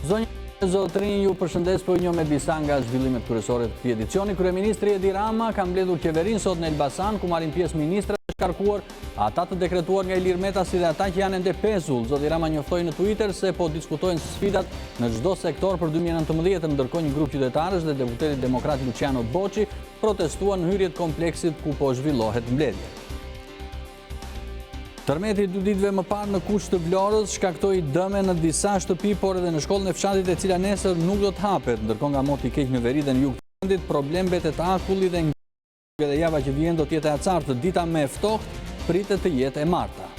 Zonja e zotrinj, ju përshëndes për një me disa nga zhvillimet kryesore të këtij edicioni. Kryeministri Edi Rama ka mbledhur qeverinë sot në Elbasan, ku marrin pjesë ministra të shkarkuar, ata të dekretuar nga Ilir Meta si dhe ata që janë ende pezull. Zoti Rama njoftoi në Twitter se po diskutojnë sfidat në çdo sektor për 2019, ndërkohë një grup qytetarësh dhe deputeti demokrat Luciano Boçi protestuan në hyrje të kompleksit ku po zhvillohet mbledhja. Tërmeti 2 ditëve më parë në kushtë të Vlorës shkaktoi dëme në disa shtëpi, por edhe në shkollën e fshatit, e cila nesër nuk do të hapet, ndërkohë nga moti i keq në veri dhe në jug të vendit, problem mbetet akulli dhe nga java që vjen do të jetë e acartë. Dita më e ftohtë pritet të jetë e marta.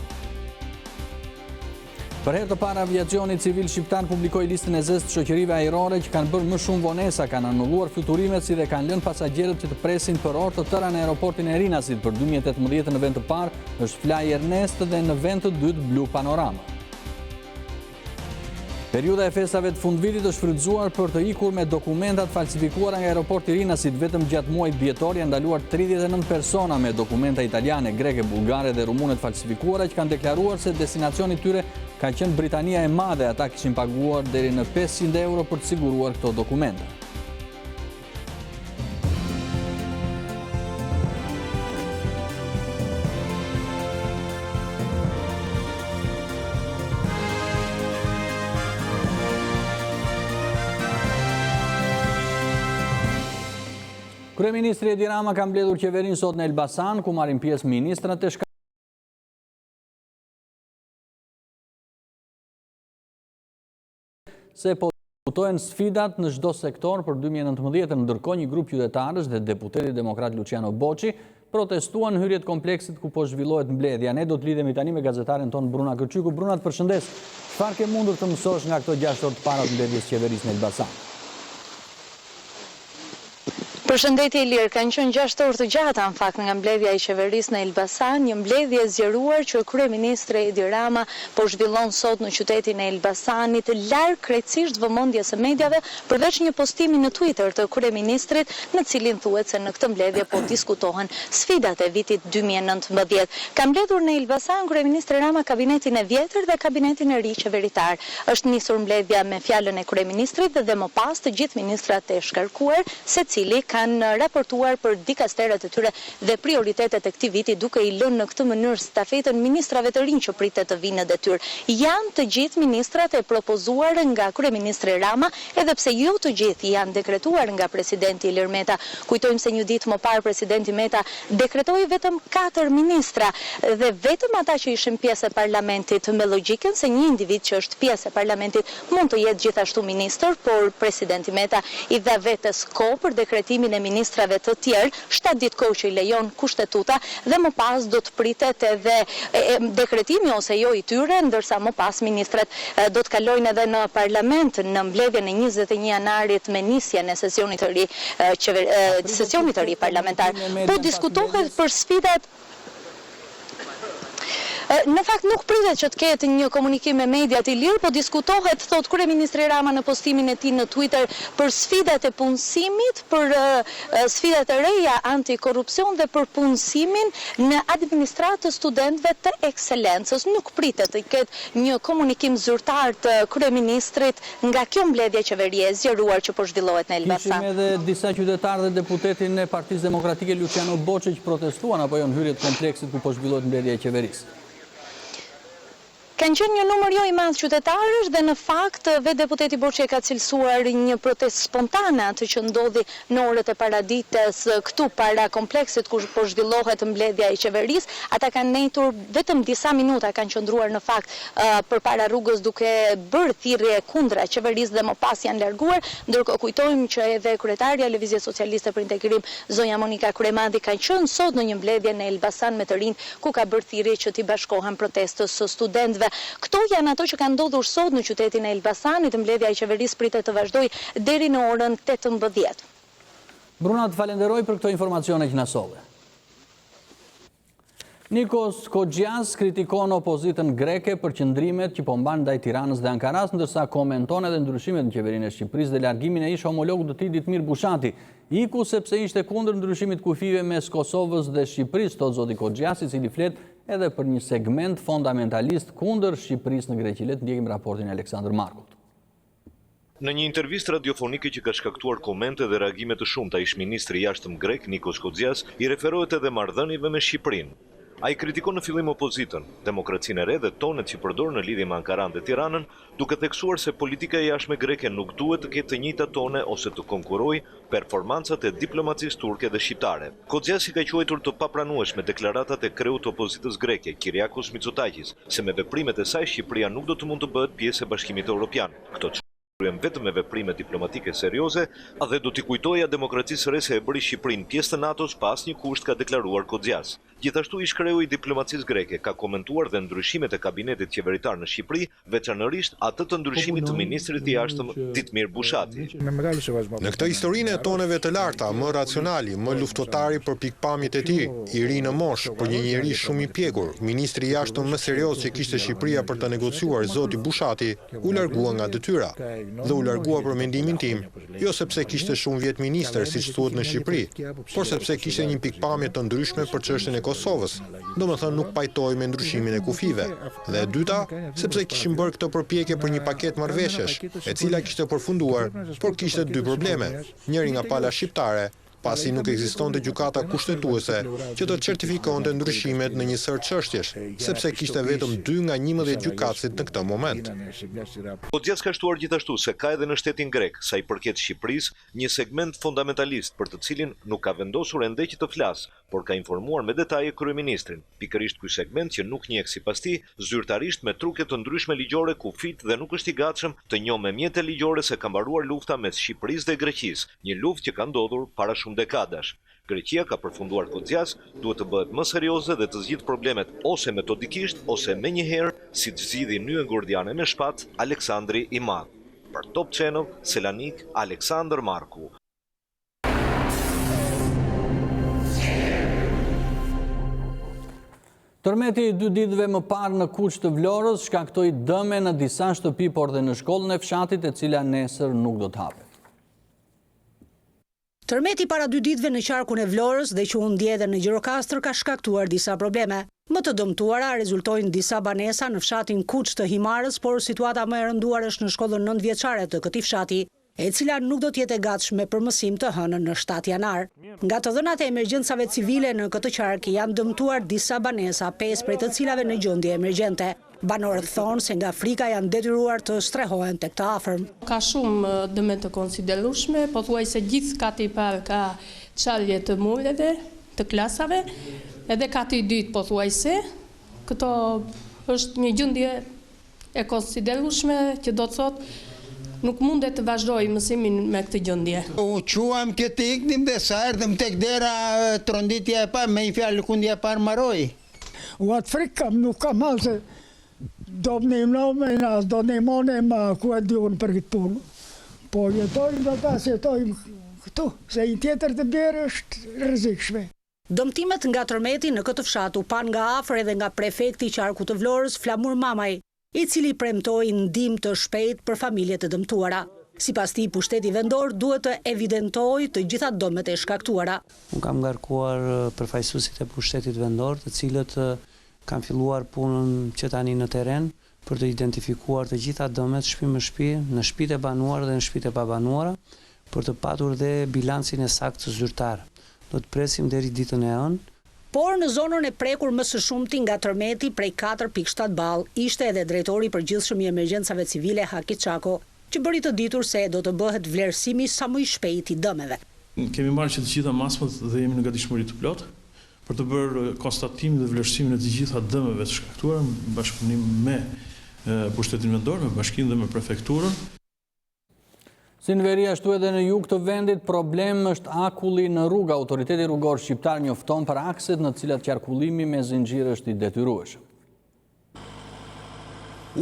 Për herë të parë, aviacioni civil shqiptar publikoi listën e zezë të shoqërive ajrore që kanë bërë më shumë vonesa, kanë anulluar fluturimet si dhe kanë lënë pasagerët që të presin për orë të tëra në aeroportin e Rinasit. Për 2018 në vend të parë është Fly Ernest dhe në vend të dytë Blue Panorama. Periuda e festave të fundvitit është shfrytzuar për të ikur me dokumentat falsifikuara nga aeroporti i Rinasit. Vetëm gjatë muajit dhjetor janë ndaluar 39 persona me dokumenta italiane, greke, bullgare dhe rumune të falsifikuara që kanë deklaruar se destinacioni i tyre ka qenë Britania e Madhe. Ata kishin paguar deri në 500 euro për të siguruar këto dokumenta. Kryeministri Edi Rama ka mbledhur qeverinë sot në Elbasan, ku marrin pjesë ministrat e se po diskutojnë sfidat në çdo sektor për 2019, ndërkohë një grup qytetarësh dhe deputeti demokrat Luciano Boçi protestuan në hyrje të kompleksit ku po zhvillohet mbledhja. Ne do të lidhemi tani me gazetaren ton Bruna Kërçyku. Bruna, të përshëndes. Çfarë ke mundur të mësosh nga këto 6 orë të para të mbledhjes qeverisë në Elbasan? Përshëndetje Ilir, kanë qenë 6 orë të gjata në fakt nga mbledhja e qeverisë në Elbasan, një mbledhje zgjeruar që kryeministri Edi Rama po zhvillon sot në qytetin e Elbasanit, larg krejtësisht vëmendjes së mediave, përveç një postimi në Twitter të kryeministrit, në cilin thuhet se në këtë mbledhje po diskutohen sfidat e vitit 2019. Ka mbledhur në Elbasan kryeministri Rama kabinetin e vjetër dhe kabinetin e ri qeveritar. Është nisur mbledhja me fjalën e kryeministrit dhe më pas të gjithë ministrat e shkarkuar, secili kanë raportuar për dikasterat e tyre dhe prioritetet e këtij viti, duke i lënë në këtë mënyrë stafetën ministrave të rinj që pritet të vinë në detyrë. Janë të gjithë ministrat e propozuar nga kryeministri Rama, edhe pse jo të gjithë janë dekretuar nga presidenti Ilir Meta. Kujtojmë se një ditë më parë presidenti Meta dekretoi vetëm 4 ministra dhe vetëm ata që ishin pjesë e parlamentit, me logjikën se një individ që është pjesë e parlamentit mund të jetë gjithashtu ministër, por presidenti Meta i dha vetes kohë për dekretimin e ministrave të tjerë, 7 ditë kohë që i lejon kushtetuta, dhe më pas do të pritet edhe dekretimi ose jo i tyre, ndërsa më pas ministrat do të kalojnë edhe në parlament në mbledhjen e 21 janarit me nisjen e sesionit të ri parlamentar. Po diskutohet për sfidat. Në fakt nuk pritet që të ketë një komunikim me mediat Ilir, po diskutohet, thot kryeministri Rama në postimin e tij në Twitter, për sfidat e punësimit, për sfidat e reja antikorrupsion dhe për punësimin në administratë të studentëve të ekselencës. Nuk pritet të ketë një komunikim zyrtar të kryeministrit nga kjo mbledhje qeverie e zgjeruar që po zhvillohet në Elbasan. Kishim edhe disa qytetarë dhe deputetin e Partisë Demokratike Luciano Boçi që protestuan apo jo në hyrje të kompleksit ku po zhvillohet mbledhja e qeverisë. Kanë qenë një numër jo i madh qytetarësh dhe në fakt vetë deputeti Boçi ka cilësuar një protestë spontane atë që ndodhi në orët e paradites këtu para kompleksit ku po zhvillohet mbledhja e qeverisë. Ata kanë nejtur vetëm disa minuta, kanë qëndruar në fakt përpara rrugës duke bërë thirrje kundra qeverisë dhe më pas janë larguar. Ndërkohë kujtojmë që edhe kryetaria e Lëvizjes Socialiste për Integrim, zonja Monika Kremandi, ka qenë sot në një mbledhje në Elbasan me të rinj ku ka bërë thirrje që t'i bashkohen protestës së studentëve. Këto janë ato që kanë ndodhur sot në qytetin e Elbasanit. Mbledhja e qeverisë pritet të vazhdojë deri në orën 18. Bruna, të falenderoj për këto informacione që na solle. Nikos Kogjas kritikon opozitën greke për qëndrimet që po mban ndaj Tiranës dhe Ankaras, ndërsa komenton edhe ndryshimet në qeverinë e Shqipërisë dhe largimin e ish homologut të tij Ditmir Bushati. Iku sepse ishte kundër ndryshimit kufive mes Kosovës dhe Shqipërisë, thot zoti Kogjas, i cili flet edhe për një segment fundamentalist kundër Shqipërisë në Greqi. Le të ndjekim raportin e Aleksandër Markut. Në një intervistë radiofonike që ka shkaktuar komente dhe reagime të shumta, ish-ministri i jashtëm grek Nikos Kodzias i referohet edhe marrëdhënieve me Shqipërinë. Ai kritikon në fillim opozitën, demokracinë e re dhe tonet që përdor në lidhje me Ankaran dhe Tiranën, duke theksuar se politika e jashtme greke nuk duhet të ketë të njëjtat tone ose të konkurrojë performancat e diplomacisë turke dhe shqiptare. Kodziasi ka quajtur të papranueshme deklaratat e kreut të opozitës greke, Kyriakos Mitsotakis, se me veprimet e saj Shqipëria nuk do të mund të bëhet pjesë e Bashkimit Evropian. Këto vetëm me veprime diplomatike serioze, dhe do t'i kujtoja demokracisë së re se e bëri Shqipërinë pjesë të NATO-s pa asnjë kusht, ka deklaruar Kodzias. Gjithashtu ish-kreu i diplomacisë greke ka komentuar dhe ndryshimet e kabinetit qeveritar në Shqipëri, veçanërisht atë të ndryshimit të ministrit i jashtëm Ditmir Bushati. Në këtë historinë e toneve të larta, më racionali, më luftotari për pikpamjet e tij, i ri në moshë, për një njerëz shumë i pjekur, ministri i jashtëm më serioz që kishte Shqipëria për të negociuar zoti Bushati, u largua nga detyra. Dhe u largua për mendimin tim, jo sepse kishte shumë vjet ministër, siç thuhet në Shqipëri, por sepse kishte një pikpamje të ndryshme për çështjen e Kosovës. Domethënë nuk pajtoi me ndryshimin e kufive. Dhe e dyta, sepse kishim bërë këtë përpjekje për një paketë marrëveshjesh, e cila kishte përfunduar, por kishte dy probleme. Njëri nga pala shqiptare, pasi nuk ekzistonte gjykata kushtetuese që të certifikonte ndryshimet në një sër çështjesh, sepse kishte vetëm 2 nga 11 gjykatësit në këtë moment. Kodzias ka shtuar gjithashtu se ka edhe në shtetin grek, sa i përket Shqipërisë, një segment fundamentalist për të cilin nuk ka vendosur ende që të flas, por ka informuar me detaje kryeministrin. Pikërisht ky segment që nuk njeh sipas tij zyrtarisht me truke të ndryshme ligjore, kufit dhe nuk është i gatshëm të njohë me mjete ligjore se ka mbaruar lufta mes Shqipërisë dhe Greqisë, një luftë që ka ndodhur para shumë dekadash. Greqia, ka përfunduar Kodzias, duhet të bëhet më serioze dhe të zgjidhë problemet ose metodikisht ose menjëherë, siç zgjidhi nyën gordiane me shpat Aleksandri i Madh. Për Top Channel, Selanik, Aleksandër Marku. Tërmeti 2 ditëve më parë në Kuq të Vlorës shkaktoi dëme në disa shtëpi, por dhe në shkollën e fshatit, e cila nesër nuk do të hapet. Tërmeti para 2 ditëve në qarkun e Vlorës dhe që u ndjedhe në Gjirokastër ka shkaktuar disa probleme. Më të dëmtuara rezultojnë disa banesa në fshatin Kuq të Himarës, por situata më e rënduar është në shkollën 9 vjeçare të këtij fshati, e cila nuk do të jetë e gatshme për mësim të hënën në 7 janar. Nga të dhënat e emergjencave civile në këtë qark janë dëmtuar disa banesa, 5 prej të cilave në gjendje emergjente. Banorët thonë se nga frika janë detyruar të strehohen tek të afërm. Ka shumë dëme të konsiderueshme, pothuajse gjithë kati i parë ka çallje të muleve, të klasave, edhe kati i dytë pothuajse. Këto është një gjendje e konsiderueshme që do të thotë nuk mundet të vazhdoj mësimin me këtë gjendje. U quam këtë iknim dhe sa erdhëm tek dera tronditja e parë, me një fjalë lëkundja e parë mbaroi. U atë frikëm nuk kam asë. Do më monem ku e diun për këtë punë. Po jetojmë do ta jetojmë këtu, se një tjetër të bjerë është rrezikshme. Dëmtimet nga tërmeti në këtë fshat u pan nga afër edhe nga prefekti i qarkut të Vlorës, Flamur Mamaj, i cili premtoi ndihmë të shpejtë për familjet e dëmtuara. Sipas tij, pushteti vendor duhet të evidentojë të gjitha dëmet e shkaktuara. Unë kam ngarkuar përfaqësuesit e pushtetit vendor, të cilët kanë filluar punën që tani në terren për të identifikuar të gjitha dëmet shtëpi me shtëpi, në shtëpitë e banuara dhe në shtëpitë e pabanuara, për të patur dhe bilancin e saktë të zyrtar. Do të presim deri ditën e hënë. Por në zonën e prekur më së shumti nga tërmeti prej 4.7 ball ishte edhe drejtori i përgjithshëm i emergjencave civile Haki Çako, që bëri të ditur se do të bëhet vlerësimi sa më i shpejt i dëmeve. Kemi marrë që të gjitha masmat dhe jemi në gatishmëri të plotë për të bërë konstatimin dhe vlerësimin e të gjitha dëmeve të shkaktuara në bashkëpunim me pushtetin vendor, me bashkinë dhe me prefekturën. Si në veri ashtu edhe në jug të vendit, problem është akulli në rrugë. Autoriteti rrugor shqiptar njofton për akset në cilat qarkullimi me zinxhir është i detyrueshëm.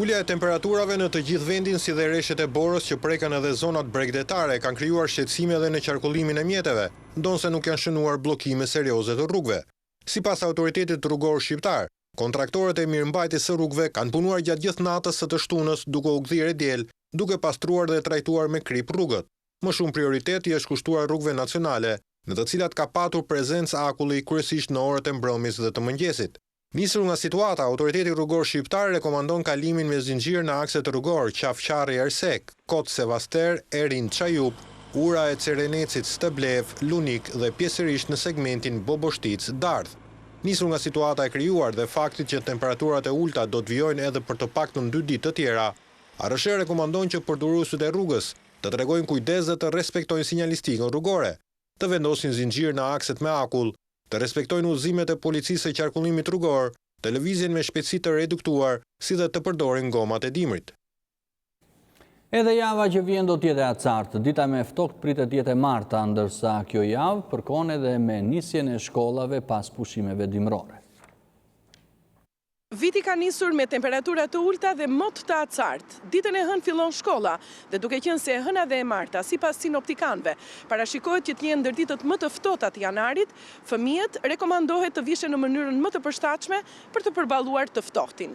Ulja e temperaturave në të gjithë vendin si dhe rreshet e borës që prekan edhe zonat bregdetare kanë krijuar shqetësime edhe në qarkullimin e mjeteve, ndonse nuk janë shënuar bllokime serioze të rrugëve. Sipas autoritetit rrugor shqiptar, kontraktorët e mirëmbajtjes së rrugëve kanë punuar gjatë gjithë natës së të shtunës duke u kthyer diel, duke pastruar dhe trajtuar me krip rrugët. Më shumë prioriteti është kushtuar rrugëve nacionale, në të cilat ka patur prezencë akulli kryesisht në orët e mbrëmjes dhe të mëngjesit. Nisur nga situata, autoriteti rrugor shqiptar rekomandon kalimin me zinxhir në akset rrugor Qafqarri Ersek, Kot Sevaster, Erin Çajup, ura e Cerenecit Stëblev, Lunik dhe pjesërisht në segmentin Boboshtic-Dardh. Nisur nga situata e krijuar dhe faktit që temperaturat e ulta do të vijojnë edhe për të paktën 2 ditë të tjera, ARSH rekomandon që përdoruesit e rrugës të tregojnë kujdes dhe të respektojnë sinjalistikën rrugore, të vendosin zinxhir në akset me akull, të respektojnë udhëzimet e policisë së qarkullimit rrugor, të lëvizjen me shpejtësi të reduktuar, si dhe të përdorin gomat e dimrit. Edhe java që vjen do t'jetë e acartë, dita me ftokt pritet jetë e marta, ndërsa kjo javë përkon edhe me nisjen e shkollave pas pushimeve dimrore. Viti ka nisur me temperatura të ulta dhe mot të acartë. Ditën e hënë fillon shkolla dhe duke qenë se e hëna dhe e marta, sipas sinoptikanëve, parashikohet që të jenë ndër ditët më të ftohta të janarit, fëmijët rekomandohet të vishen në mënyrën më të përshtatshme për të përballuar të ftohtin.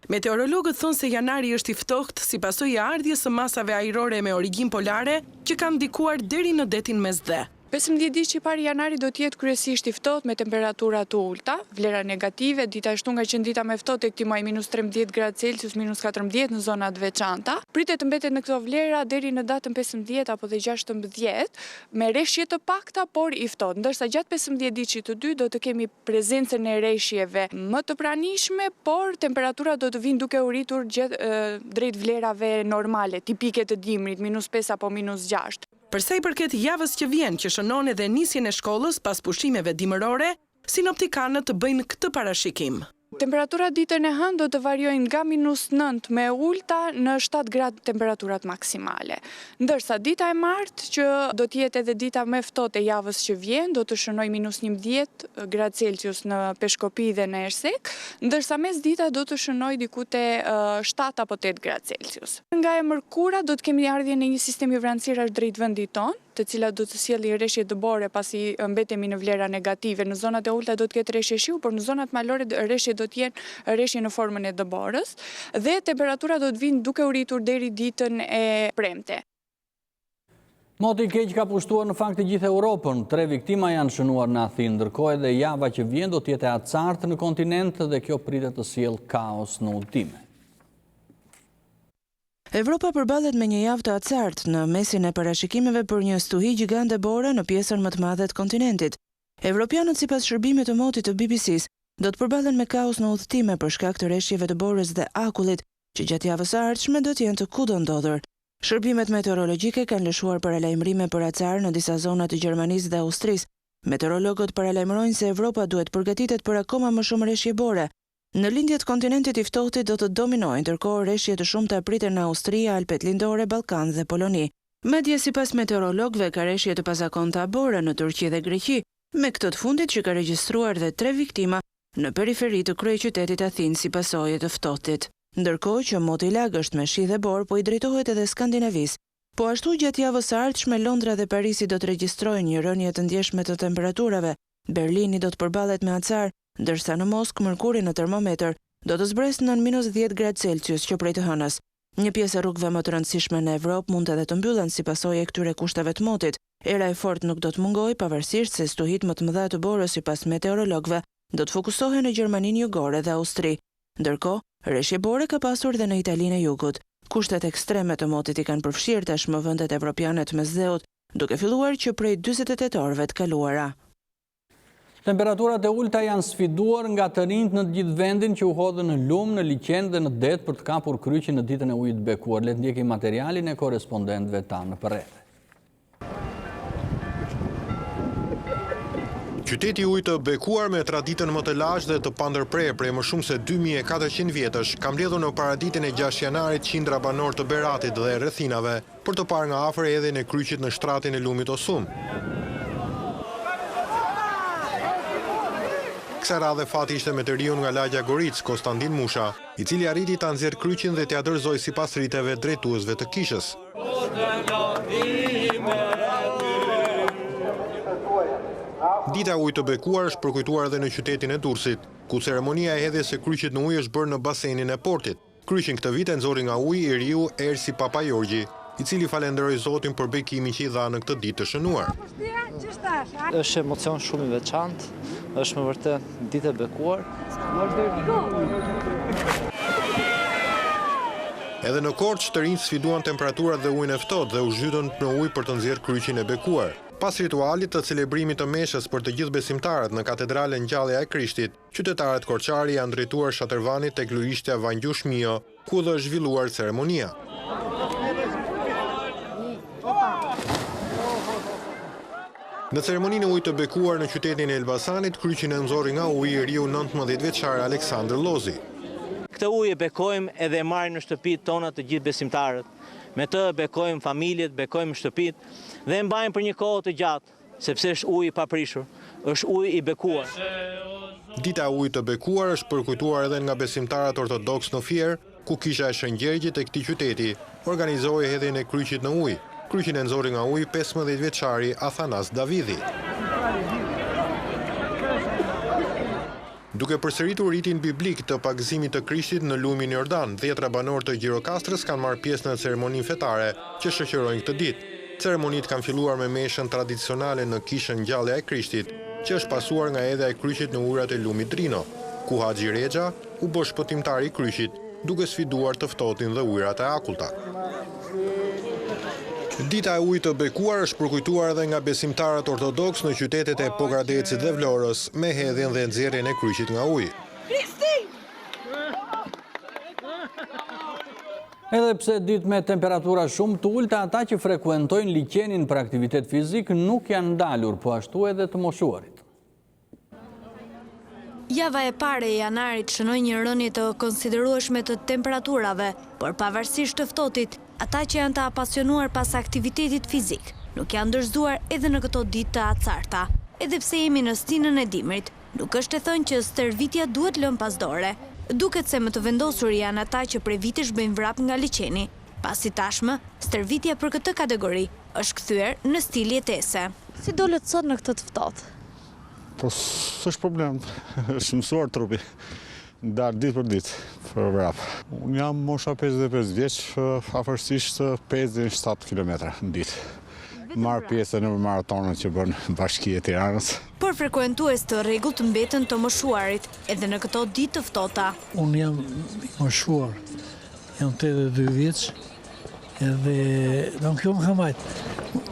Meteorologët thonë se janari është i ftohtë si pasojë e ardhjes së masave ajrore me origjinë polare që kanë ndikuar deri në detin mesdhe. 15 ditë që pari janari do t'jetë kryesisht i ftohtë me temperatura të ulta, vlera negative, dita ashtu nga që dita me ftohtë e këtij muaji -13 gradë Celsius, -14 në zonat veçanta. Pritet të mbetet në këto vlera deri në datën 15 apo dhe 16 me rreshje të pakta por i ftohtë, ndërsa gjatë 15 ditësh të dy do të kemi prezencën e rreshjeve më të pranishme, por temperatura do të vinë duke u rritur drejt vlerave normale, tipike të dimrit, -5 apo -6. Përsa i përket javës që vjen, që shënon edhe nisjen e shkollës pas pushimeve dimërore, sinoptikanët të bëjnë këtë parashikim. Temperatura ditën e hënë do të variojnë nga -9 me ulta në 7 gradë temperaturat maksimale. Ndërsa dita e martë, që do t'jetë edhe dita me ftohtë e javës që vjen, do të shënoj -11 gradë Celsius në Peshkopi dhe në Ersek, ndërsa mes dita do të shënoj diku te 7 apo 8 gradë Celsius. Nga e mërkura do të kemi ardhjen e një sistemi vranësirash drejt vendit tonë, të cilat do të sjellin rreshje dëbore pasi mbetemi në vlera negative. Në zonat e ulta do të ketë rreshje shiu, por në zonat malore rreshje do të jenë rreshje në formën e dëborës dhe temperatura do të vinë duke u rritur deri ditën e premte. Moti i keq ka pushtuar në fakt të gjithë Europën. 3 viktima janë shënuar në Athinë, ndërkohë edhe java që vjen do të jetë e acartë në kontinent dhe kjo pritet të sjellë kaos në udhëtime. Evropa përballet me një javë të acartë në mesin e parashikimeve për një stuhi gjigante bore në pjesën më të madhe të kontinentit. Evropianët sipas shërbimit të motit të BBC-s do të përballen me kaos në udhëtime për shkak të rreshjeve të borës dhe akullit, që gjatë javës së ardhshme do të jenë të kudo ndodhur. Shërbimet meteorologjike kanë lëshuar paralajmërime për acar në disa zona të Gjermanisë dhe Austrisë. Meteorologët paralajmërojnë se Evropa duhet përgatitet për akoma më shumë rreshje bore. Në lindjet kontinentit i ftohtit do të dominojnë, ndërkohë rreshje të shumta priten në Austri, Alpet Lindore, Ballkan dhe Poloni. Madje sipas meteorologëve ka rreshje të pazakonta bore në Turqi dhe Greqi, me këtë të fundit që ka regjistruar dhe 3 viktima në periferi të kryeqytetit Athinë si pasojë të ftohtit. Ndërkohë që moti i lagësht me shi dhe bor po i drejtohet edhe Skandinavisë. Po ashtu gjatë javës së ardhshme Londra dhe Parisi do të regjistrojnë një rënje të ndjeshme të temperaturave. Berlini do të përballet me acar, ndërsa në Moskë mërkuri në termometër do të zbresë në -10 gradë Celsius që prej të hënës. Një pjesë e rrugëve më të rëndësishme në Evropë mund edhe të mbyllen si pasojë e këtyre kushtave të motit. Era e fortë nuk do të mungojë pavarësisht se stuhit më të mëdha të borës sipas meteorologëve do të fokusohen në Gjermaninë Jugore dhe Austri. Ndërkohë, rreshje bore ka pasur dhe në Italinë e Jugut. Kushtet ekstreme të motit i kanë përfshirë tashmë vendet evropiane të mesdheut, duke filluar që prej 48 orëve të kaluara. Temperaturat e ulta janë sfiduar nga të rinjt në të gjithë vendin që u hodhën në lumë, në liqen dhe në det për të kapur kryqin në ditën e ujit bekuar. Le të ndjekim materialin e korespondentëve tanë në përreth. Qyteti i ujit të bekuar me traditën më të lashtë dhe të pandërprer prej më shumë se 2400 vjetësh ka mbledhur në paraditën e 6 janarit qindra banor të Beratit dhe rrethinave për të parë nga afër edhjen e kryqit në shtratin e lumit Osum. Kësaj radhe fati ishte me të riun nga lagja Goric, Konstantin Musha, i cili arriti ta nxjerrë kryqin dhe t'ia dorëzoi sipas riteve drejtuesve të kishës. Dita e ujit të bekuar është përkujtuar edhe në qytetin e Durrësit, ku ceremonia e hedhjes së kryqit në ujë është bërë në basenin e portit. Kryqin këtë vit e nxori nga uji i riu Ersi Papajorgji, i cili falenderoi Zotin për bekimin që i dha në këtë ditë të shënuar. Është emocion shumë i veçantë, Është me vërtet ditë e bekuar. Edhe në Korçë të rinjt sfiduan temperaturat dhe ujin e ftohtë dhe u zhytën në ujë për të nxjerrë kryqin e bekuar. Pas ritualit të celebrimit të meshës për të gjithë besimtarët në katedralen Ngjallja e Krishtit, qytetarët korçari janë drejtuar Shatërvanit tek lutërishtja Vangjush Mio, ku dhe është zhvilluar ceremonia. Në ceremoninë e ujit të bekuar në qytetin e Elbasanit, kryqin e nxorri nga uji i riu 19 vjeçar Aleksandr Lozi. Këtë ujë e bekojmë edhe e marrim në shtëpitë tona të gjithë besimtarët. Me të bekojmë familjet, bekojmë shtëpitë dhe e mbajmë për një kohë të gjatë, sepse është ujë i paprishur, është ujë i bekuar. Dita e ujit të bekuar është përkujtuar edhe nga besimtarët ortodoks në Fier, ku kisha e shëngjërgjit e këtij qyteti organizoi hedhjen e kryqit në ujë. Kryqin e nxorri nga uji 15 vjeçari Athanas Davidi. Duke përsëritur ritin biblik të pagëzimit të Krishtit në lumin Jordan, 10 banor të Gjirokastrës kanë marrë pjesë në ceremoninë fetare që shoqërojnë këtë ditë. Ceremonit kanë filluar me meshën tradicionale në kishën Ngjallja e Krishtit, që është pasuar nga hedhja e kryqit në ujërat e lumit Drino, ku Haxhi Rexha u bë shpëtimtar i kryqit, duke sfiduar të ftohtin dhe ujërat e akulta. Dita e ujit të bekuar është përkujtuar edhe nga besimtarët ortodoks në qytetet e Pogradecit dhe Vlorës me hedhjen dhe nxjerrjen e kryqit nga uji. Edhe pse ditë me temperatura shumë të ulta, ata që frekuentojnë liçenin për aktivitet fizik nuk janë ndalur, po ashtu edhe të moshuarit. Java e pare e janarit shënoi një rënje të konsiderueshme të temperaturave, por pavarësisht të ftohtit, ata që janë të apasionuar pas aktivitetit fizik nuk janë ndërzuar edhe në këto ditë të acarta. Edhe pse jemi në stinën e dimrit, nuk është e thënë që stërvitja duhet lënë pas dore. Duket se më të vendosur janë ata që prej vitesh bëjnë vrap nga liçeni, pasi tashmë stërvitja për këtë kategori është kthyer në stil jetese. Si dolet sot në këtë të ftohtë? Po s'është problem, është mësuar trupi, darë ditë për ditë, për vrap. Unë jam mosha 55 vjeç, afërsisht 57 kilometra në ditë. Marë pjesë në maratonën që bën Bashkia e Tiranës. Por frekuentues të rregullt mbeten të moshuarit edhe në këto ditë të ftohta. Unë jam moshuar, jam 82 vjeç, edhe do kjo më ka majtë.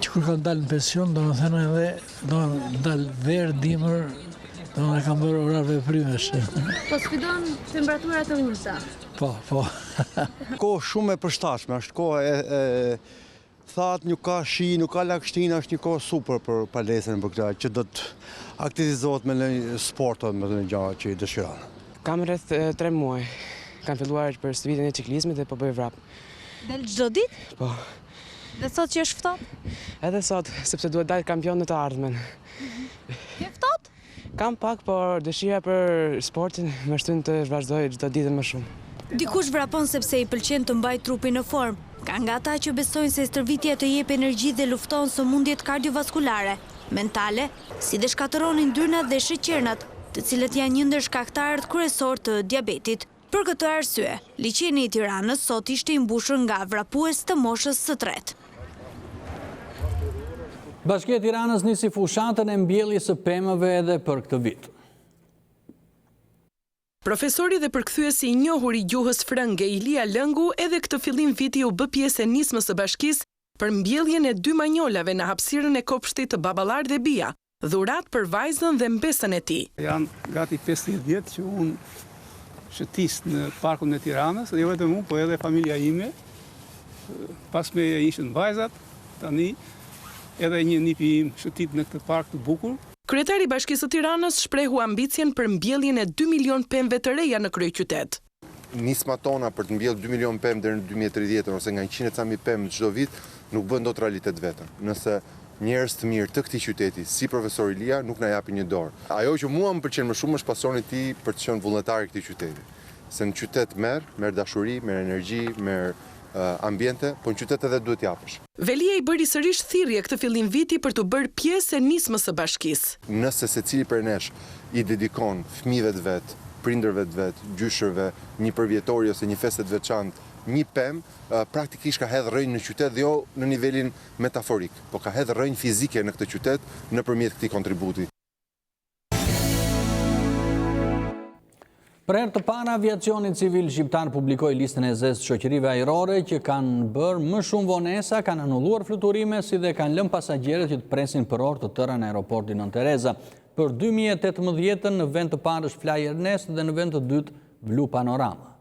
Që kur kanë dalë në pension, do më thënë edhe, do më dalë verë, dimër, do më kam bërë orar veprimesh. Po sfidon temperaturat të ulta? Po. Kohë shumë e përshtatshme, është kohë e thatë, nuk ka shi, nuk ka lagështina, është një kohë super për palesën për këta, që do të aktivizohet me një sportot me të një gjahë që i dëshiron. Kam rreth 3 muaj, kam filluar për stëvitjen e ciklizmit dhe po bëj vrap. Del çdo ditë? Po. Dhe sot që është ftohtë? Edhe sot, sepse duhet dalë kampion në të ardhmen. Ke ftohtë? Kam pak, por dëshira për sportin më shtyn të vazhdoj çdo ditë më shumë. Dikush vrapon sepse i pëlqen të mbajë trupin në formë. Ka nga ata që besojnë se stërvitja të jep energji dhe lufton sëmundjet kardiovaskulare, mentale, si dhe shkatëron yndyrnat dhe sheqernat, të cilët janë një ndër shkaktarët kryesor të diabetit. Për këtë arsye, liçeni i Tiranës sot ishte i mbushur nga vrapues të moshës së tretë. Bashkia e Tiranës nisi fushatën e mbjelljes së pemëve edhe për këtë vit. Profesori dhe përkthyesi i njohur i gjuhës frënge Ilia Lëngu edhe këtë fillim viti u bë pjesë e nismës së bashkisë për mbjelljen e 2 manjolave në hapësirën e kopshtit të Baballar dhe Bia, dhurat për vajzën dhe mbesën e tij. Janë gati 15 vjet që unë shëtis në parkun e Tiranës, dhe jo vetëm unë, po edhe familja ime. Pas me ishën vajzat, tani edhe një nipi im shëtit në këtë park të bukur. Kryetari i Bashkisë së Tiranës shprehu ambicien për mbjelljen e 2 milion pemëve të reja në kryeqytet. Nisma tona për të mbjellë 2 milion pemë deri në 2030 ose nga 100 ca mijë pemë çdo vit nuk bën dot realitet vetëm. Nëse njerëz të mirë të këtij qyteti, si profesor Ilia, nuk na japin një dorë. Ajo që mua më pëlqen më shumë është pasioni i tij për të qenë vullnetar i këtij qyteti. Se në qytet merr dashuri, merr energji, merr ambiente, po në qytet edhe duhet japësh. Velia i bëri sërish thirrje këtë fillim viti për të bërë pjesë e nismës së bashkisë. Nëse secili prej nesh i dedikon fëmijëve të vet, prindërve të vet, gjyshërve, një përvjetori ose një festë të veçantë, një pemë praktikisht ka hedhë rënjë në qytet dhe jo në nivelin metaforik, po ka hedhë rënjë fizike në këtë qytet nëpërmjet këtij kontributi. Për herë të parë, aviacioni civil shqiptar publikoi listën e zezë të shoqërive ajrore që kanë bërë më shumë vonesa, kanë anulluar fluturime, si dhe kanë lënë pasagjerët që të presin për orë të tëra në aeroportin Nën Tereza. Për 2018 në vend të parë është Fly Ernest dhe në vend të dytë Blu Panorama.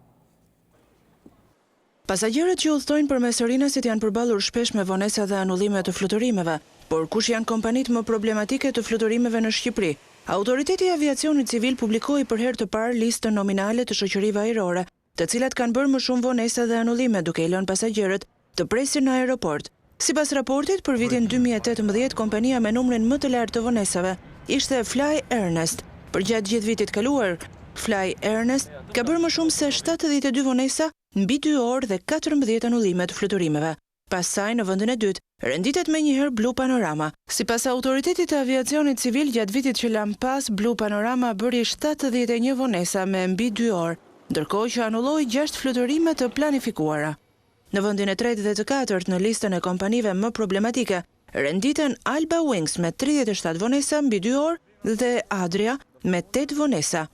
Pasagjerët që udhtojnë përmes Rinasit janë përballur shpesh me vonesa dhe anullime të fluturimeve, por kush janë kompanitë më problematike të fluturimeve në Shqipëri? Autoriteti i Aviacionit Civil publikoi për herë të parë listën nominale të shoqërive ajrore, të cilat kanë bërë më shumë vonesa dhe anullime duke i lënë pasagjerët të presin në aeroport. Sipas raportit, për vitin 2018, kompania me numrin më të lartë të vonesave ishte Fly Ernest. Për gjatë gjithë vitit kaluar, Fly Ernest ka bërë më shumë se 72 vonesa mbi 2 orë dhe 14 anullime të fluturimeve. Pas saj, në vendin e dytë, renditet me njëherë Blu Panorama. Sipas autoritetit të aviacionit civil, gjatë vitit që lam pas, Blu Panorama bëri 71 vonesa me mbi 2 orë, ndërkohë që anulloi 6 fluturime të planifikuara. Në vendin e tretë dhe të katërt në listën e kompanive më problematike, renditen Alba Wings me 37 vonesa mbi 2 orë dhe Adria me 8 vonesa.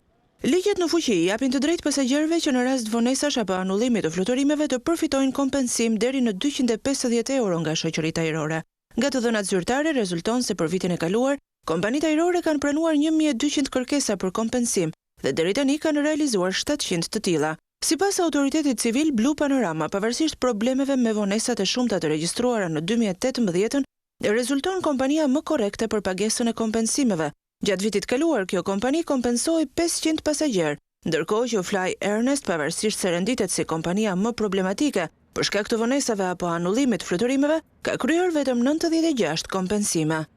Ligjet në fuqi japin të drejtë pasagjerëve që në rast vonesash apo anullimit të fluturimeve të përfitojnë kompensim deri në 250 euro nga shoqëritë ajrore. Nga të dhënat zyrtare rezulton se për vitin e kaluar, kompanitë ajrore kanë pranuar 1200 kërkesa për kompensim dhe deri tani kanë realizuar 700 të tilla. Sipas autoritetit civil, Blu Panorama, pavarësisht problemeve me vonesat e shumta të regjistruara në 2018, rezulton kompania më korrekte për pagesën e kompensimeve. Gjatë vitit kaluar, kjo kompani kompensoi 500 pasagjerë, ndërkohë që Fly Ernest, pavarësisht se renditet si kompania më problematike, për shkak të vonesave apo anullimit fluturimeve, ka kryer vetëm 96 kompensime.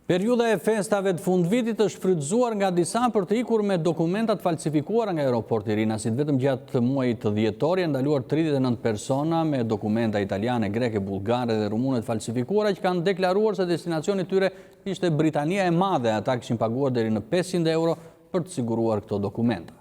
Periudha e festave të fundvitit është frytzuar nga disa për të ikur me dokumentat falsifikuara nga aeroporti Rinasit. Vetëm gjatë muajit të dhjetor janë ndaluar 39 persona me dokumenta italiane, greke, bullgare dhe rumune të falsifikuara që kanë deklaruar se destinacioni tyre ishte Britania e Madhe. Ata kishin paguar deri në 500 euro për të siguruar këto dokumenta.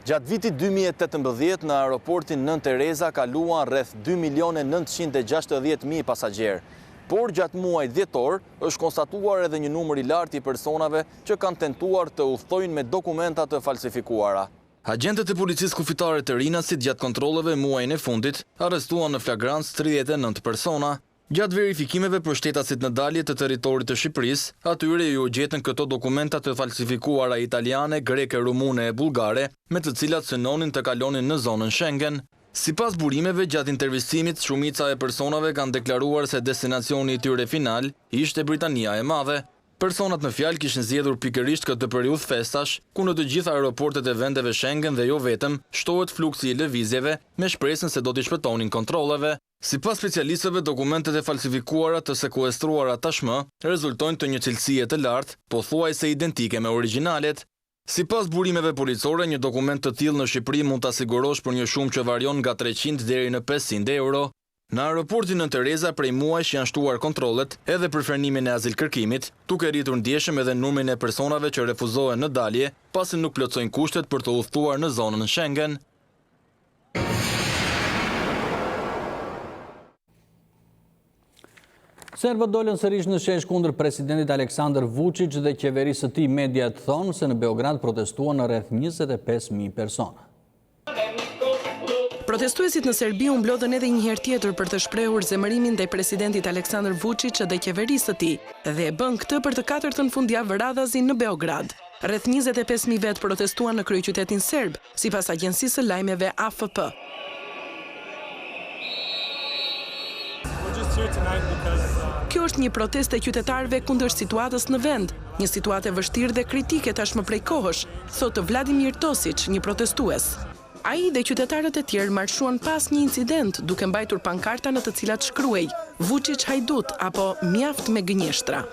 Gjatë vitit 2018 në aeroportin Nën Tereza kaluan rreth 2.960.000 pasagjerë. Por gjatë muajit dhjetor është konstatuar edhe një numër i lartë i personave që kanë tentuar të udhtojnë me dokumenta të falsifikuara. Agentët e policisë kufitare të Rinasit gjatë kontrolleve muajin e fundit arrestuan në flagrancë 39 persona. Gjatë verifikimeve për shtetasit në dalje të territorit të Shqipërisë, atyre ju gjetën këto dokumenta të falsifikuara italiane, greke, rumune e bullgare, me të cilat synonin të kalonin në zonën Schengen. Sipas burimeve gjatë intervistimit, shumica e personave kanë deklaruar se destinacioni i tyre final ishte Britania e Madhe. Personat në fjalë kishin zgjedhur pikërisht këtë periudhë festash, ku në të gjitha aeroportet e vendeve Schengen dhe jo vetëm shtohet fluksi i lëvizjeve me shpresën se do t'i shpëtonin kontrolleve. Sipas specialistëve, dokumentet e falsifikuara të sekuestruara tashmë rezultojnë të një cilësie të lartë, pothuajse identike me originalet. Sipas burimeve policore, një dokument të tillë në Shqipëri mund ta sigurosh për një shumë që varion nga 300 deri në 500 euro. Në aeroportin Nën Tereza prej muajsh janë shtuar kontrollet edhe për frenimin e azilkërkimit, duke rritur ndjeshëm edhe numrin e personave që refuzohen në dalje, pasi nuk plotësojnë kushtet për të udhëtuar në zonën Schengen. Serbët dolën sërish në shesh kundër presidentit Aleksandar Vučić dhe qeverisë së tij. Mediat thonë se në Beograd protestuan rreth 25.000 persona. Protestuesit në Serbi u mblodhen edhe një herë tjetër për të shprehur zemërimin ndaj presidentit Aleksandar Vučić dhe qeverisë së tij dhe e bën këtë për të katërtën fundjavë radhazi në Beograd. Rreth 25.000 vet protestuan në kryeqytetin serb, sipas agjencisë së lajmeve AFP. Kjo është një protestë e qytetarëve kundër situatës në vend, një situatë e vështirë dhe kritike tashmë prej kohësh, thotë Vladimir Tosić, një protestues. Ai dhe qytetarët e tjerë marshuan pas një incident, duke mbajtur pankarta në të cilat shkruhej Vučić hajdut apo mjaft me gënjeshtra.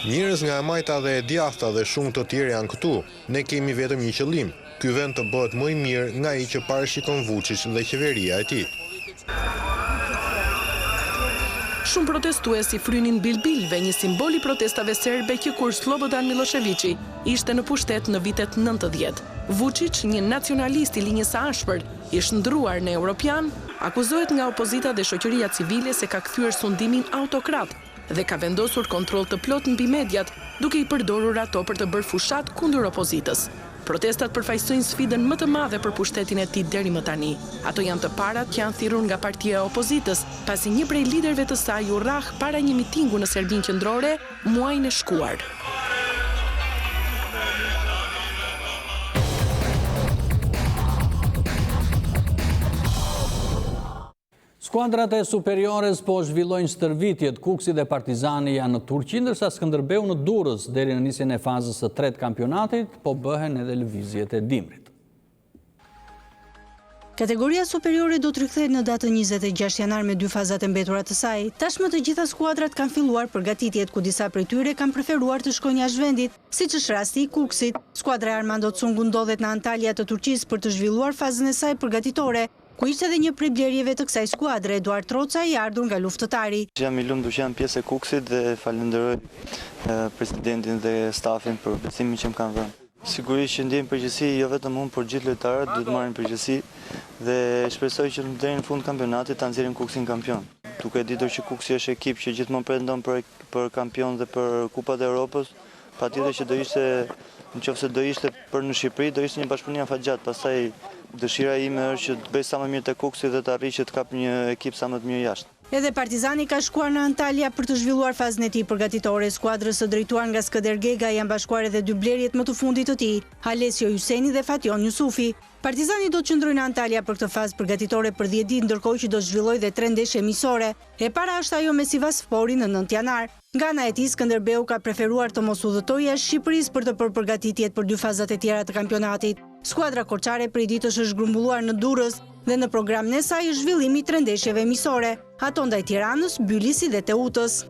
Njerëz nga e majta dhe e djathta dhe shumë të tjerë janë këtu. Ne kemi vetëm një qëllim. Ky vend të bëhet më i mirë nga ai që parashikon Vučić dhe qeveria e tij. Shumë protestuesi frynin bilbilve, një simbol i protestave serbe që kur Slobodan Miloševići ishte në pushtet në vitet 90. Vučić, një nacionalist i linjës së ashpër, i shndruar në europian, akuzohet nga opozita dhe shoqëria civile se ka kthyer sundimin autokrat. dhe ka vendosur kontroll të plot mbi mediat, duke i përdorur ato për të bërë fushat kundër opozitës. Protestat përfaqësojnë sfidën më të madhe për pushtetin e tij deri më tani. Ato janë të parat që janë thirrur nga partia e opozitës, pasi një prej liderëve të saj u rrah para një mitingu në Serbinë Qendrore muajin e shkuar. Skuadrat e superiores po zhvillojnë stërvitjet. Kuksi dhe Partizani janë në Turqi, ndërsa Skënderbeu në Durrës deri në nisjen e fazës së tretë kampionatit, po bëhen edhe lëvizjet e dimrit. Kategoria superiore do të rikthehet në datën 26 janar me 2 fazat e mbetura të saj. Tashmë të gjitha skuadrat kanë filluar përgatitjet, ku disa prej tyre kanë preferuar të shkojnë jashtë vendit, siç është rasti i Kuksit. Skuadra e Armando Tsungu ndodhet në Antalya të Turqisë për të zhvilluar fazën e saj përgatitore, ku ishte edhe një prej blerjeve të kësaj skuadre, Eduard Troca, i ardhur nga luftëtari. Jam i lumtur që jam pjesë e Kuksit dhe falenderoj presidentin dhe stafin për besimin që më kanë vënë. Sigurisht që ndjem përgjegjësi jo vetëm unë, por gjithë lojtarët duhet të marrin përgjegjësi dhe shpresoj që deri në fund kampionatit ta nxjerrim Kuksin kampion. Duke ditur që Kuksi është ekip që gjithmonë pretendon për kampion dhe për Kupat e Europës, patjetër që do ishte, nëse do ishte për në Shqipëri, do ishte një bashkëpunim afatgjat. Pastaj dëshira ime është që të bëj sa më mirë te Kuksi dhe të arrij që të kap një ekip sa më të mirë jashtë. Edhe Partizani ka shkuar në Antalya për të zhvilluar fazën e tij përgatitore. Skuadrës së drejtuar nga Skënder Gega janë bashkuar edhe 2 blerjet më të fundit të tij, Alessio Hyseni dhe Fation Yusufi. Partizani do të qëndrojë në Antalya për këtë fazë përgatitore për 10 ditë, ndërkohë që do të zhvillojë dhe 3 ndeshje miqësore. E para është ajo me Sivasspori në 9 janar. Nga ana e tij, Skënderbeu ka preferuar të mos udhëtojë jashtë Shqipërisë për të bërë përgatitjet për 2 fazat e tjera të kampionatit. Skuadra korçare prej ditësh është grumbulluar në Durrës dhe në programin e saj është zhvillimi i 3 ndeshjeve miqësore, ato ndaj Tiranës, Bylisit dhe Teutës.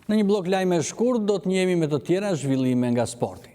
Në një blok lajme shkurt do të njehemi me të tjera zhvillime nga sporti.